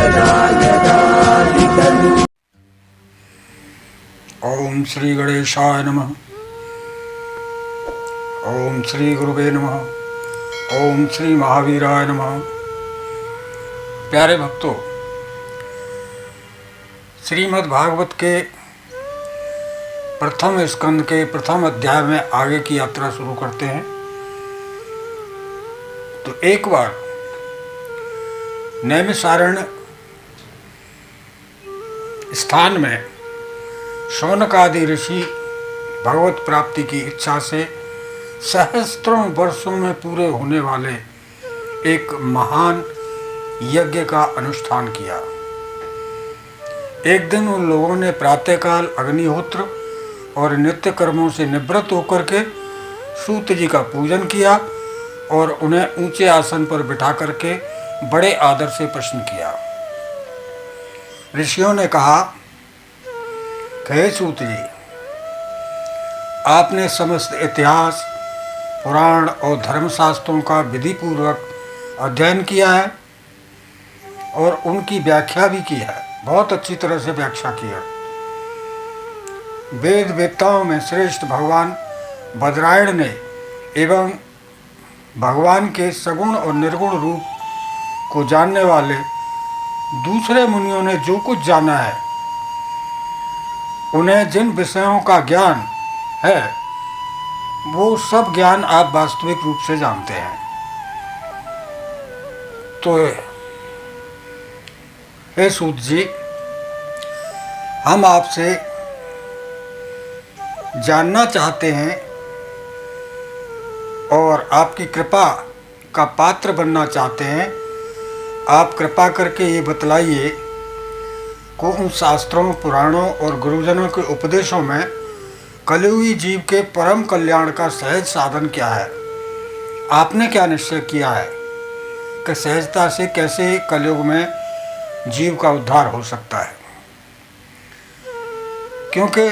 यदा यदाहि खलु। ओम श्री गणेशाय नमः। ओम श्री गुरुवे नमः। ओम श्री महावीराय नमः। प्यारे भक्तों, श्रीमद् भागवत के प्रथम स्कंद के प्रथम अध्याय में आगे की यात्रा शुरू करते हैं। तो एक बार नैमिषारण्य स्थान में शौनक आदि ऋषि भगवत प्राप्ति की इच्छा से सहस्त्रों वर्षों में पूरे होने वाले एक महान यज्ञ का अनुष्ठान किया। एक दिन उन लोगों ने प्रातःकाल अग्निहोत्र और नित्य कर्मों से निवृत्त होकर के सूत जी का पूजन किया और उन्हें ऊंचे आसन पर बिठा करके बड़े आदर से प्रश्न किया। ऋषियों ने कहा कि हे सूत जी, आपने समस्त इतिहास, पुराण और धर्मशास्त्रों का विधि पूर्वक अध्ययन किया है और उनकी व्याख्या भी की है। बहुत अच्छी तरह से व्याख्या की है। वेद वेत्ताओं में श्रेष्ठ भगवान बदरायण ने एवं भगवान के सगुण और निर्गुण रूप को जानने वाले दूसरे मुनियों ने जो कुछ जाना है, उन्हें जिन विषयों का ज्ञान है, वो सब ज्ञान आप वास्तविक रूप से जानते हैं। तो हे सूत जी, हम आपसे जानना चाहते हैं और आपकी कृपा का पात्र बनना चाहते हैं। आप कृपा करके ये बतलाइए कि उन शास्त्रों, पुराणों और गुरुजनों के उपदेशों में कलियुगी जीव के परम कल्याण का सहज साधन क्या है। आपने क्या निश्चय किया है कि सहजता से कैसे कलयुग में जीव का उद्धार हो सकता है, क्योंकि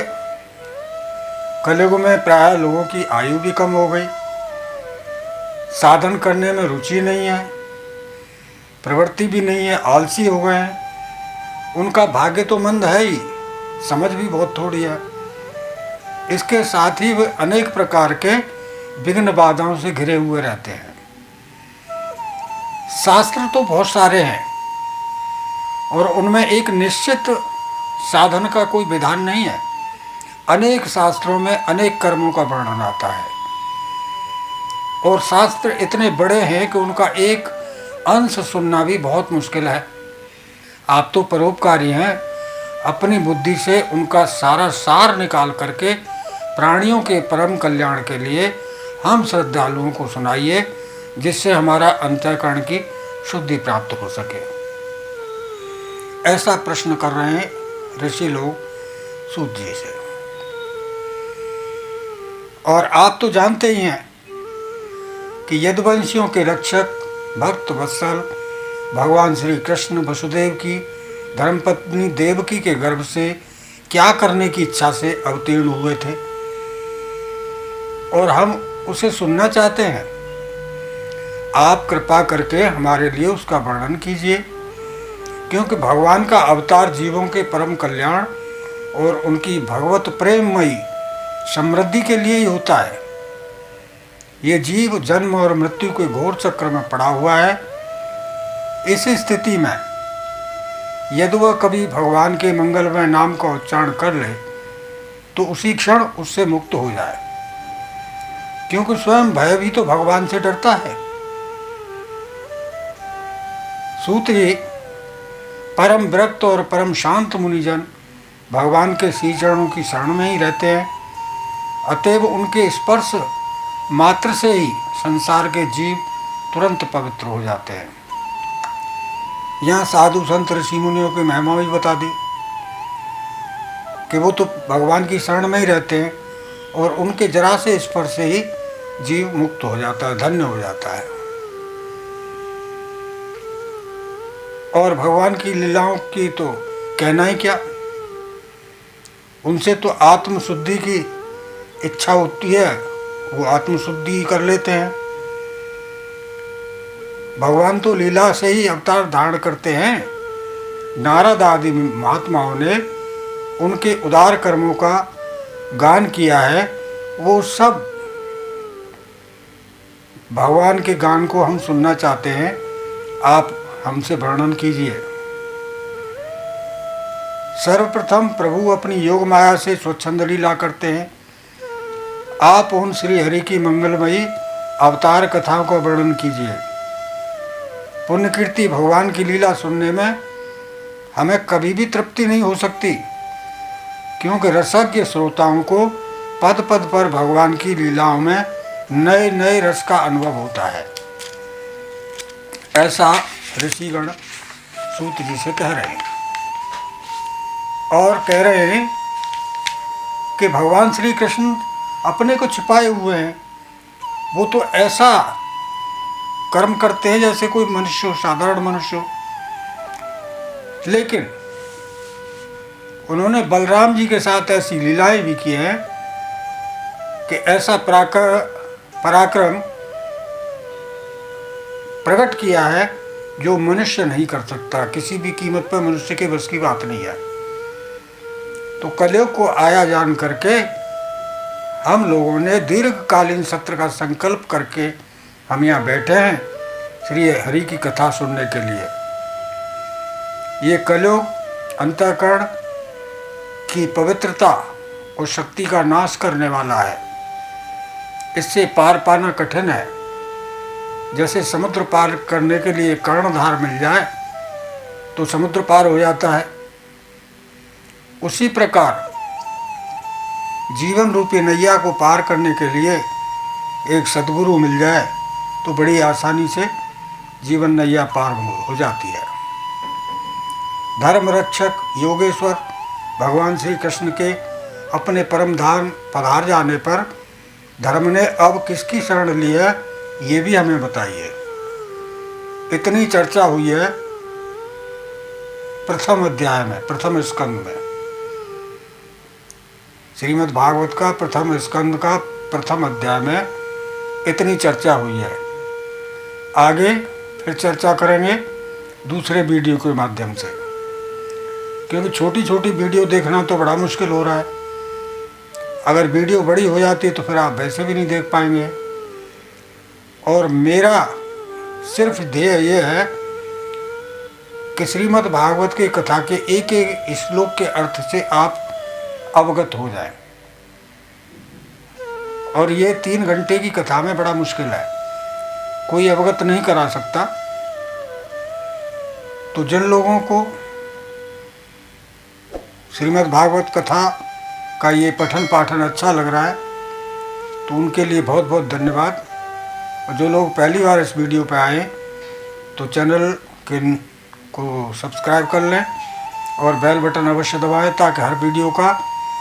कलयुग में प्रायः लोगों की आयु भी कम हो गई, साधन करने में रुचि नहीं है, प्रवृत्ति भी नहीं है, आलसी हो गए हैं। उनका भाग्य तो मंद है ही, समझ भी बहुत थोड़ी है। इसके साथ ही वे अनेक प्रकार के विघ्न बाधाओं से घिरे हुए रहते हैं। शास्त्र तो बहुत सारे हैं और उनमें एक निश्चित साधन का कोई विधान नहीं है। अनेक शास्त्रों में अनेक कर्मों का वर्णन आता है और शास्त्र इतने बड़े हैं कि उनका एक अंश सुनना भी बहुत मुश्किल है। आप तो परोपकारी हैं, अपनी बुद्धि से उनका सारा सार निकाल करके प्राणियों के परम कल्याण के लिए हम श्रद्धालुओं को सुनाइए, जिससे हमारा अंतःकरण की शुद्धि प्राप्त हो सके। ऐसा प्रश्न कर रहे हैं ऋषि लोग सूत जी से। और आप तो जानते ही हैं कि यदुवंशियों के रक्षक भक्त वत्सल भगवान श्री कृष्ण वसुदेव की धर्मपत्नी देवकी के गर्भ से क्या करने की इच्छा से अवतीर्ण हुए थे और हम उसे सुनना चाहते हैं। आप कृपा करके हमारे लिए उसका वर्णन कीजिए, क्योंकि भगवान का अवतार जीवों के परम कल्याण और उनकी भगवत प्रेममयी समृद्धि के लिए ही होता है। ये जीव जन्म और मृत्यु के घोर चक्र में पड़ा हुआ है। इस स्थिति में यदि वह कभी भगवान के मंगलमय नाम का उच्चारण कर ले तो उसी क्षण उससे मुक्त हो जाए, क्योंकि स्वयं भय भी तो भगवान से डरता है। सूत जी, परम विरक्त और परम शांत मुनिजन भगवान के श्री चरणों की शरण में ही रहते हैं। अतएव उनके स्पर्श मात्र से ही संसार के जीव तुरंत पवित्र हो जाते हैं। यहाँ साधु संत ऋषि मुनियों की महिमा भी बता दी कि वो तो भगवान की शरण में ही रहते हैं और उनके जरा से स्पर्श से ही जीव मुक्त हो जाता है, धन्य हो जाता है। और भगवान की लीलाओं की तो कहना ही क्या, उनसे तो आत्मशुद्धि की इच्छा होती है, वो आत्मशुद्धि कर लेते हैं। भगवान तो लीला से ही अवतार धारण करते हैं नारद आदि महात्माओं ने उनके उदार कर्मों का गान किया है, वो सब भगवान के गान को हम सुनना चाहते हैं। आप हमसे वर्णन कीजिए। सर्वप्रथम प्रभु अपनी योग माया से स्वच्छंद लीला करते हैं। आप उन श्री हरि की मंगलमयी अवतार कथाओं का वर्णन कीजिए। पुण्यकीर्ति भगवान की लीला सुनने में हमें कभी भी तृप्ति नहीं हो सकती, क्योंकि रसज्ञ श्रोताओं को पद पद पर भगवान की लीलाओं में नए नए रस का अनुभव होता है। ऐसा ऋषिगण सूत जी से कह रहे हैं। और कह रहे हैं कि भगवान श्री कृष्ण अपने को छिपाए हुए हैं। वो तो ऐसा कर्म करते हैं जैसे कोई मनुष्य हो, साधारण मनुष्य हो। लेकिन उन्होंने बलराम जी के साथ ऐसी लीलाएं भी की हैं कि ऐसा पराक्रम प्रकट किया है जो मनुष्य नहीं कर सकता। किसी भी कीमत पर मनुष्य के बस की बात नहीं है। तो कलयुग को आया जान करके हम लोगों ने दीर्घकालीन सत्र का संकल्प करके हम यहाँ बैठे हैं श्री हरि की कथा सुनने के लिए। ये कलयुग अंतःकरण की पवित्रता और शक्ति का नाश करने वाला है। इससे पार पाना कठिन है। जैसे समुद्र पार करने के लिए कर्णधार मिल जाए तो समुद्र पार हो जाता है, उसी प्रकार जीवन रूपी नैया को पार करने के लिए एक सद्गुरु मिल जाए तो बड़ी आसानी से जीवन नैया पार हो जाती है। धर्म रक्षक योगेश्वर भगवान श्री कृष्ण के अपने परम धाम पधार जाने पर धर्म ने अब किसकी शरण ली है, ये भी हमें बताइए। इतनी चर्चा हुई है प्रथम अध्याय में, प्रथम स्कंद में, श्रीमद् भागवत का प्रथम स्कंद का प्रथम अध्याय में इतनी चर्चा हुई है। आगे फिर चर्चा करेंगे दूसरे वीडियो के माध्यम से, क्योंकि छोटी छोटी वीडियो देखना तो बड़ा मुश्किल हो रहा है। अगर वीडियो बड़ी हो जाती है तो फिर आप वैसे भी नहीं देख पाएंगे। और मेरा सिर्फ ध्येय ये है कि श्रीमद् भागवत की कथा के एक एक श्लोक के अर्थ से आप अवगत हो जाए। और ये 3 घंटे की कथा में बड़ा मुश्किल है, कोई अवगत नहीं करा सकता। तो जिन लोगों को श्रीमद् भागवत कथा का ये पठन पाठन अच्छा लग रहा है तो उनके लिए बहुत बहुत धन्यवाद। और जो लोग पहली बार इस वीडियो पे आए तो चैनल को सब्सक्राइब कर लें और बेल बटन अवश्य दबाएं ताकि हर वीडियो का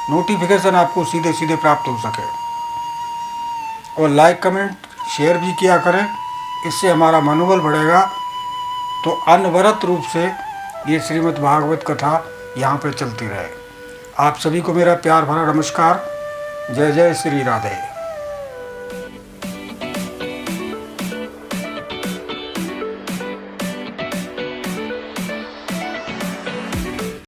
नोटिफिकेशन आपको सीधे सीधे प्राप्त हो सके। और लाइक कमेंट शेयर भी किया करें, इससे हमारा मनोबल बढ़ेगा। तो अनवरत रूप से ये श्रीमद् भागवत कथा यहाँ पर चलती रहे। आप सभी को मेरा प्यार भरा नमस्कार। जय जय श्री राधे।